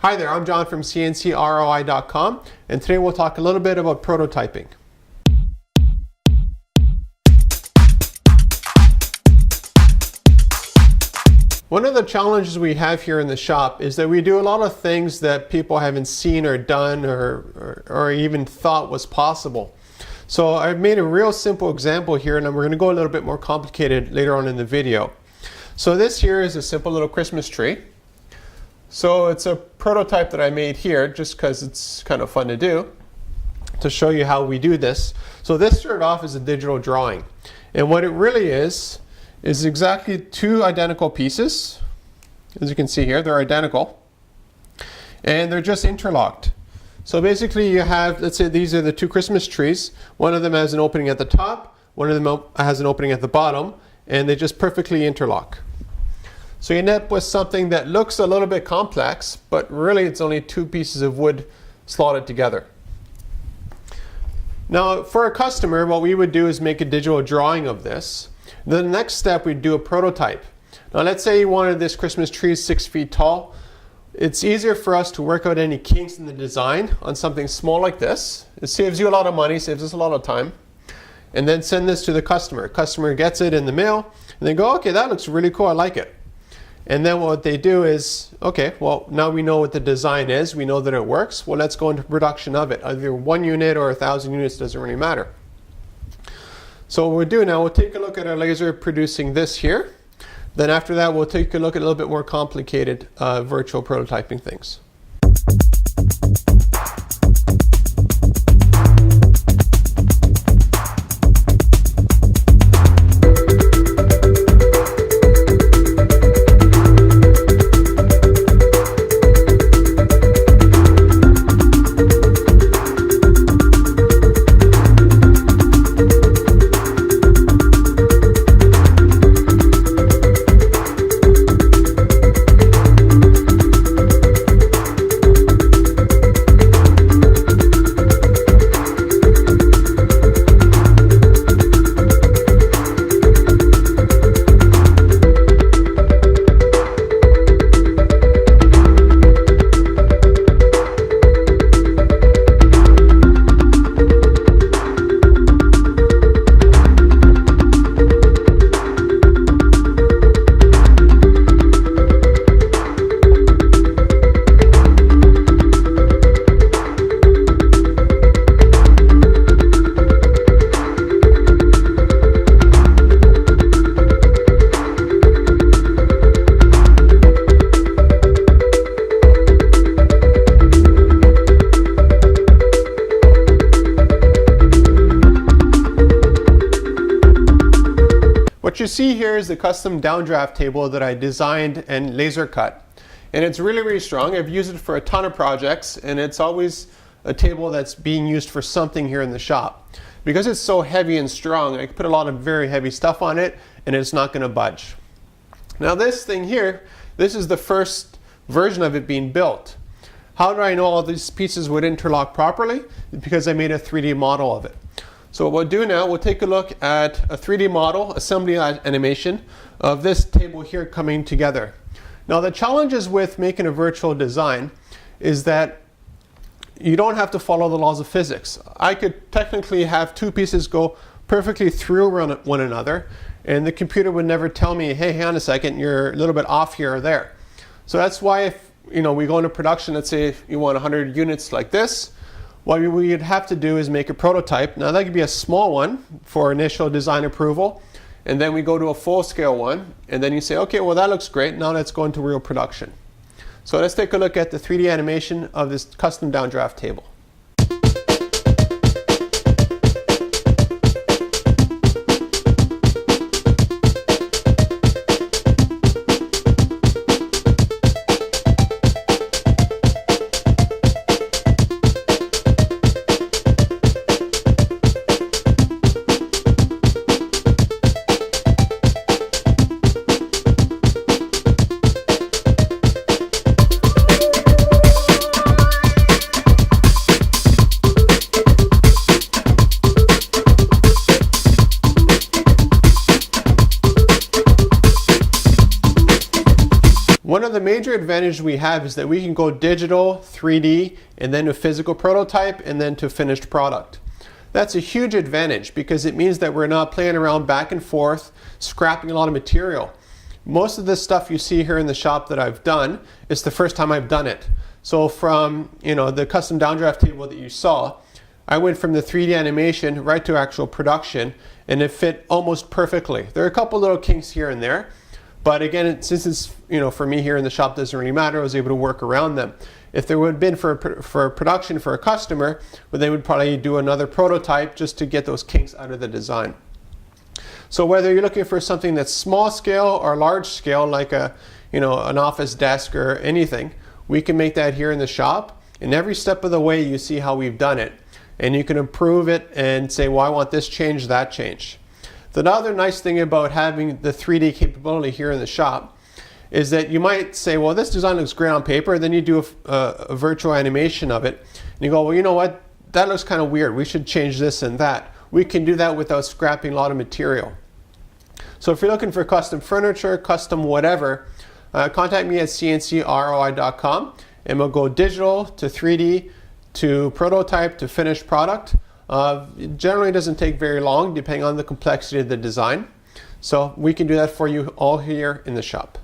Hi there, I'm John from CNCKing.com, and today we'll talk a little bit about prototyping. One of the challenges we have here in the shop is that we do a lot of things that people haven't seen or done or even thought was possible. So I've made a real simple example here, and we're going to go a little bit more complicated later on in the video. So this here is a simple little Christmas tree. So it's a prototype that I made here just because it's kind of fun to do, to show you how we do this. So this started off as a digital drawing, and what it really is exactly two identical pieces. As you can see here, they're identical and they're just interlocked. So basically you have, let's say these are the two Christmas trees. One of them has an opening at the top, one of them has an opening at the bottom, and they just perfectly interlock. So you end up with something that looks a little bit complex, but really it's only two pieces of wood slotted together. Now for a customer, what we would do is make a digital drawing of this. The next step, we'd do a prototype. Now let's say you wanted this Christmas tree 6 feet tall. It's easier for us to work out any kinks in the design on something small like this. It saves you a lot of money, saves us a lot of time. And then send this to the customer. Customer gets it in the mail, and they go, okay, that looks really cool, I like it. And then what they do is, okay, well, now we know what the design is, we know that it works, well, let's go into production of it. Either 1 unit or 1,000 units, doesn't really matter. So what we'll do now, we'll take a look at our laser producing this here. Then after that, we'll take a look at a little bit more complicated virtual prototyping things. What you see here is the custom downdraft table that I designed and laser cut. And it's really, really strong. I've used it for a ton of projects, and it's always a table that's being used for something here in the shop. Because it's so heavy and strong, I can put a lot of very heavy stuff on it and it's not going to budge. Now this thing here, this is the first version of it being built. How do I know all these pieces would interlock properly? Because I made a 3D model of it. So what we'll do now, we'll take a look at a 3D model, assembly animation of this table here coming together. Now the challenges with making a virtual design is that you don't have to follow the laws of physics. I could technically have two pieces go perfectly through one another, and the computer would never tell me, hey, hang on a second, you're a little bit off here or there. So that's why if we go into production, let's say you want 100 units like this, what we'd have to do is make a prototype. Now that could be a small one for initial design approval, and then we go to a full-scale one, and then you say, okay, well that looks great, now let's go into real production. So let's take a look at the 3D animation of this custom downdraft table. major advantage we have is that we can go digital, 3D, and then to physical prototype, and then to finished product. That's a huge advantage because it means that we're not playing around back and forth, scrapping a lot of material. Most of the stuff you see here in the shop that I've done is the first time I've done it. So from the custom downdraft table that you saw, I went from the 3D animation right to actual production, and it fit almost perfectly. There are a couple little kinks here and there, but again, since it's for me here in the shop doesn't really matter, I was able to work around them. If there would have been for a production for a customer, well, they would probably do another prototype just to get those kinks out of the design. So whether you're looking for something that's small scale or large scale, like an office desk or anything, we can make that here in the shop. And every step of the way, you see how we've done it. And you can improve it and say, well, I want this change, that change. The other nice thing about having the 3D capability here in the shop is that you might say, well, this design looks great on paper. Then you do a virtual animation of it. And you go, well, you know what? That looks kind of weird. We should change this and that. We can do that without scrapping a lot of material. So if you're looking for custom furniture, custom whatever, contact me at CNCROI.com, and we'll go digital to 3D to prototype to finished product. It generally doesn't take very long depending on the complexity of the design. So we can do that for you all here in the shop.